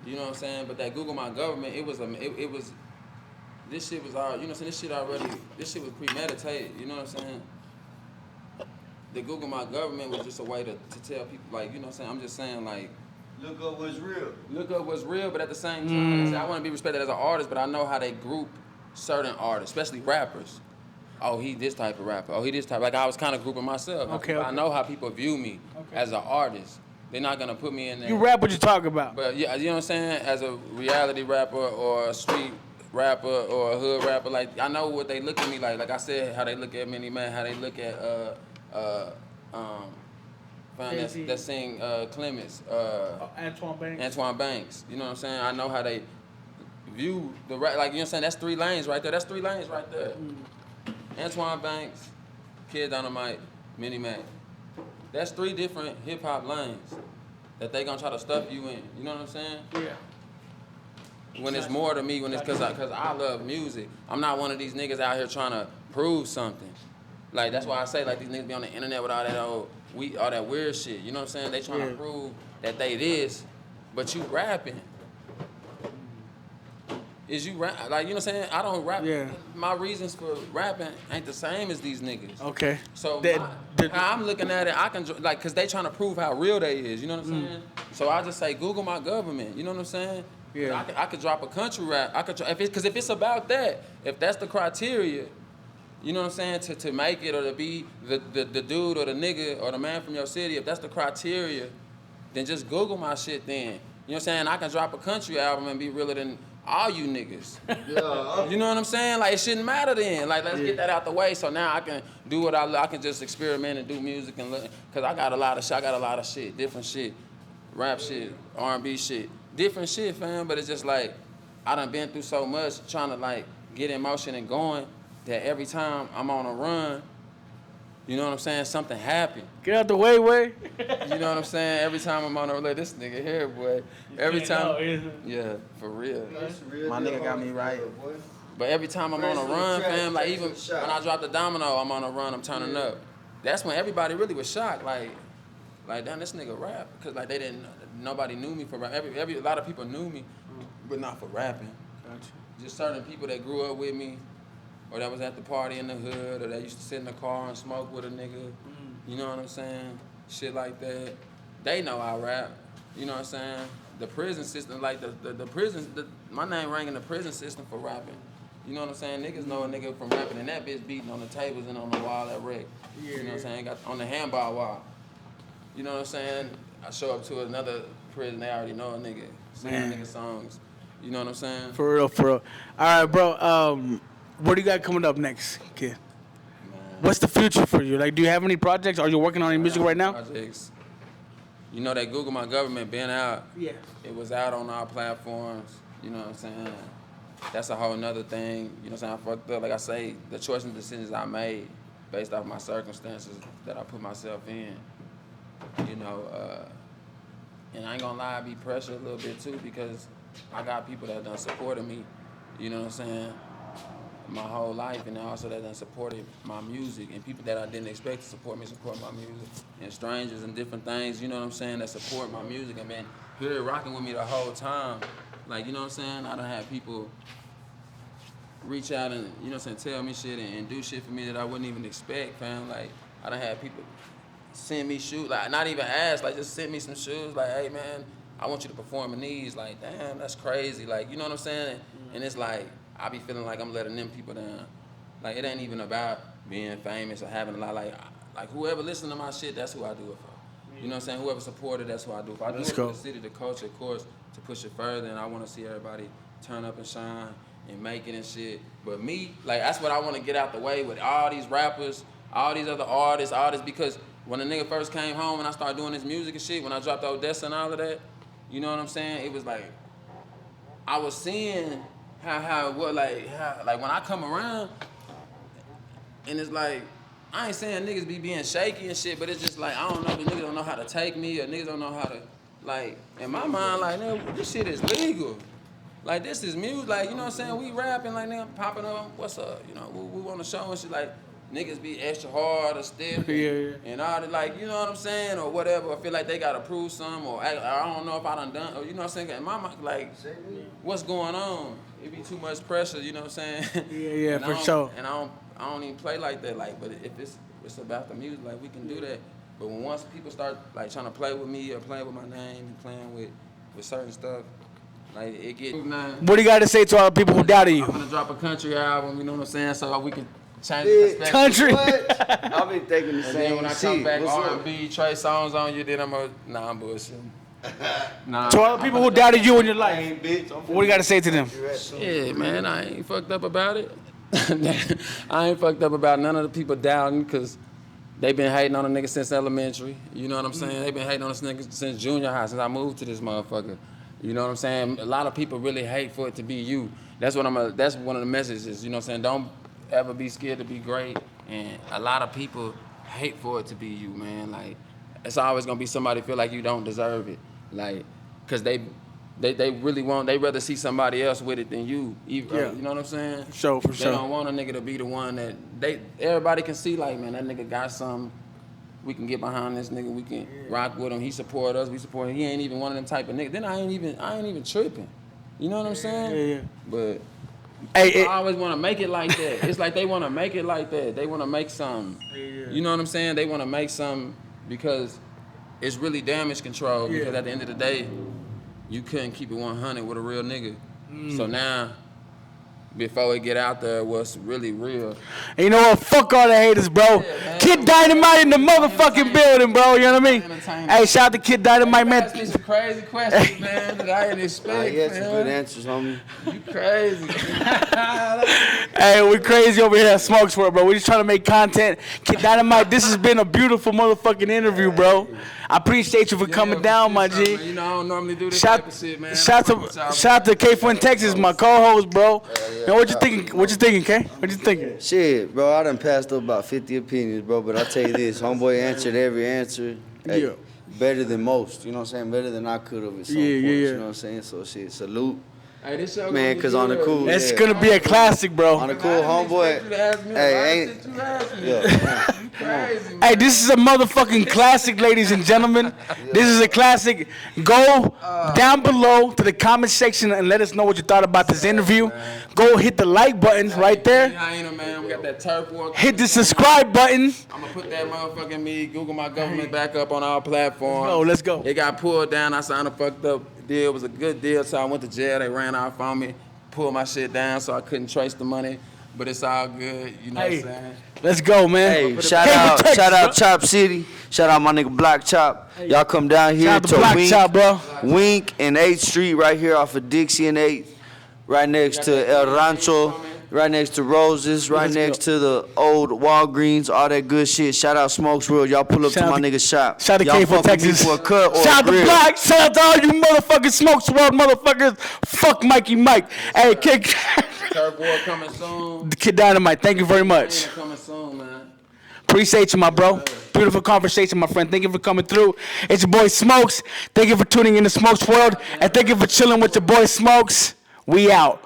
You know what I'm saying? But that Google My Government, this shit was all, you know what I'm saying? This shit was premeditated, you know what I'm saying? The Google My Government was just a way to tell people, like, you know what I'm saying? I'm just saying, like, look up what's real. Look up what's real, but at the same time, like I said, I want to be respected as an artist, but I know how they group certain artists, especially rappers. Oh, he this type of rapper. Oh, he this type. Like I was kind of grouping myself. Okay. I know how people view me as an artist. They're not gonna put me in there. You rap what you talk about. But yeah, you know what I'm saying? As a reality rapper or a street rapper or a hood rapper, like I know what they look at me like. Like I said, how they look at Mini Man, how they look at that sing Clements, Antoine Banks. You know what I'm saying? I know how they view the rap. Like, you know what I'm saying? That's 3 lanes right there. Antoine Banks, Kid Dynamite, Mini Man. That's 3 different hip hop lanes. that they gonna try to stuff you in. You know what I'm saying? Yeah. When it's more to me, when it's cause I love music. I'm not one of these niggas out here trying to prove something. Like that's why I say like these niggas be on the internet with all that all that weird shit. You know what I'm saying? They trying to prove that they this, but you rapping. Is you rap like, you know what I'm saying? I don't rap. Yeah. My reasons for rapping ain't the same as these niggas. Okay. So how I'm looking at it, I can like, cause they trying to prove how real they is. You know what I'm saying? So I just say Google my government. You know what I'm saying? Yeah. I could drop a country rap. I could if it's about that, if that's the criteria, you know what I'm saying, to make it or to be the dude or the nigga or the man from your city, if that's the criteria, then just Google my shit then. You know what I'm saying? I can drop a country album and be realer than all you niggas. Yeah. You know what I'm saying? Like, it shouldn't matter then. Like, let's get that out the way so now I can do what I can just experiment and do music and look. Because I got a lot of shit, different shit, rap shit, R&B shit, different shit, fam. But it's just like, I done been through so much trying to, like, get in motion and going that every time I'm on a run, you know what I'm saying, something happened. Get out the way. You know what I'm saying? Every time I'm on a run, this nigga here, boy. Every time, yeah, for real. My nigga got me right. But every time I'm on a run, fam, like even when I drop the domino, I'm on a run, I'm turning up. That's when everybody really was shocked, like damn, this nigga rap, cause like nobody knew me for rap. A lot of people knew me, but not for rapping. Gotcha. Just certain people that grew up with me, or that was at the party in the hood, or that used to sit in the car and smoke with a nigga. You know what I'm saying? Shit like that. They know I rap. You know what I'm saying? The prison system, like the prison, my name rang in the prison system for rapping. You know what I'm saying? Niggas know a nigga from rapping, and that bitch beating on the tables and on the wall at Rick. You know what I'm saying? Got on the handball wall. You know what I'm saying? I show up to another prison, they already know a nigga. Singing nigga songs. You know what I'm saying? For real. All right, bro. What do you got coming up next, kid? What's the future for you? Like, do you have any projects? Are you working on any music right now? Projects. You know that Google My Government been out. Yeah. It was out on our platforms. You know what I'm saying? That's a whole nother thing. You know what I'm saying? I fucked up. Like I say, the choices and decisions I made based off my circumstances that I put myself in. You know, and I ain't gonna lie, I be pressured a little bit too because I got people that done supported me. You know what I'm saying? My whole life, and also that done supported my music, and people that I didn't expect to support my music, and strangers and different things, you know what I'm saying, that support my music and been here rocking with me the whole time. Like, you know what I'm saying, I done had people reach out and, you know what I'm saying, tell me shit and do shit for me that I wouldn't even expect, fam. Like, I done had people send me shoes, like, not even ask, like, just send me some shoes, like, hey, man, I want you to perform in these. Like, damn, that's crazy. Like, you know what I'm saying? And it's like, I be feeling like I'm letting them people down. Like, it ain't even about being famous or having a lot. Like whoever listen to my shit, that's who I do it for. You know what I'm saying? Whoever supported, that's who I do it for. I do it for the city, the culture, of course, to push it further. And I want to see everybody turn up and shine and make it and shit. But me, like, that's what I want to get out the way with all these rappers, all these other artists, because when a nigga first came home and I started doing this music and shit, when I dropped Odessa and all of that, you know what I'm saying? It was like, I was seeing how when I come around, and it's like, I ain't saying niggas be being shaky and shit, but it's just like, I don't know, the niggas don't know how to take me, or niggas don't know how to, like, in my mind, like, nigga, this shit is legal. Like, this is music, like, you know what I'm saying? We rapping, like, nigga, popping up, what's up? You know, we on the show and shit, like, niggas be extra hard or stiff and all that, like, you know what I'm saying, or whatever. I feel like they gotta prove something, or I don't know if I done, or you know what I'm saying. In my mind, like, what's going on? It be too much pressure, you know what I'm saying? Yeah, for sure. And I don't even play like that, like, but if it's about the music, like, we can do that. But when once people start like trying to play with me or playing with my name and playing with certain stuff, like, it get. What do you got to say to all the people who doubted you? I'm gonna drop a country album, you know what I'm saying, so we can change the perspective. Country. I've been thinking the same. Then when I come shit. back, R&B, Trey songs on you, then I'm I'm bullshitting. Nah. To all the people who doubted you in your life, Hey, bitch, what do you got to say to them? Yeah, man, I ain't fucked up about it. I ain't fucked up about none of the people doubting, because they been hating on a nigga since elementary. You know what I'm saying? They been hating on this nigga since junior high, since I moved to this motherfucker. You know what I'm saying? A lot of people really hate for it to be you. That's one of the messages, you know what I'm saying? Don't ever be scared to be great. And a lot of people hate for it to be you, man. Like, it's always gonna be somebody feel like you don't deserve it. like, cause they really they rather see somebody else with it than you. You know what I'm saying? For sure. They don't want a nigga to be the one that everybody can see, like, man, that nigga got something. We can get behind this nigga. We can rock with him. He support us. We support him. He ain't even one of them type of niggas. Then I ain't even tripping. You know what I'm saying? Yeah. But I always want to make it like that. It's like they want to make it like that. They want to make something. Yeah. You know what I'm saying? They want to make something because it's really damage control. Yeah. Because at the end of the day, you couldn't keep it 100 with a real nigga. So now, before it get out there, what's really real. And you know what? Fuck all the haters, bro. Yeah, Kid Dynamite in the motherfucking building, bro. You know what I mean? Hey, shout out to Kid Dynamite, man. You asked me some crazy questions, man, that I didn't expect, He had some good man. answers, homie. You crazy. Hey, we crazy over here at Smokes World, bro. We just trying to make content. Kid Dynamite, this has been a beautiful motherfucking interview, bro. I appreciate you for coming down, my G. You know, I don't normally do this type of shit, man. Shout out to K Fuentexaz, my co-host, bro. Man, what you thinking? What you thinking, K? What you thinking? Shit, bro, I done passed up about 50 opinions, bro, but I tell you this, homeboy answered every answer. Hey, Yeah. better than most, you know what I'm saying? Better than I could have at some Yeah, points, yeah. you know what I'm saying? So shit, salute. Hey, this show Man, cause on the cool, It's yeah. gonna be a classic, bro. On the cool, homeboy. Hey, ain't. Yeah. Crazy, man. Hey, this is a motherfucking classic, ladies and gentlemen. This is a classic. Go down below to the comment section and let us know what you thought about this interview. Go hit the like button right there. I ain't a man. We got that turf war. Hit the subscribe button. I'm gonna put that motherfucking Google My Government back up on our platform. Let's go. It got pulled down. I signed a fucked up deal. It was a good deal, so I went to jail. They ran off on me, pulled my shit down, so I couldn't trace the money. But it's all good. You know what I'm saying? Let's go, man. Hey, shout out Chop City. Shout out my nigga Black Chop. Y'all come down here Shout out to to Black Wink, Chop, bro. Wink and 8th Street right here off of Dixie and 8th. Right next to El Rancho. Right next to Roses. Right Let's next go. to the old Walgreens. All that good shit. Shout out Smokes World. Y'all pull up Shout to out my to- nigga shop. Shout out to Y'all K fuck with me Fuentexaz. for a cut or Shout a out to grill. Black. Shout out to all you motherfucking Smokes World motherfuckers. Fuck Mikey Mike. Hey, Kid, Turf war coming soon. Kid Dynamite, thank you very much. Coming soon, man. Appreciate you, my bro. Beautiful conversation, my friend. Thank you for coming through. It's your boy Smokes. Thank you for tuning in to Smokes World. And thank you for chilling with your boy Smokes. We out.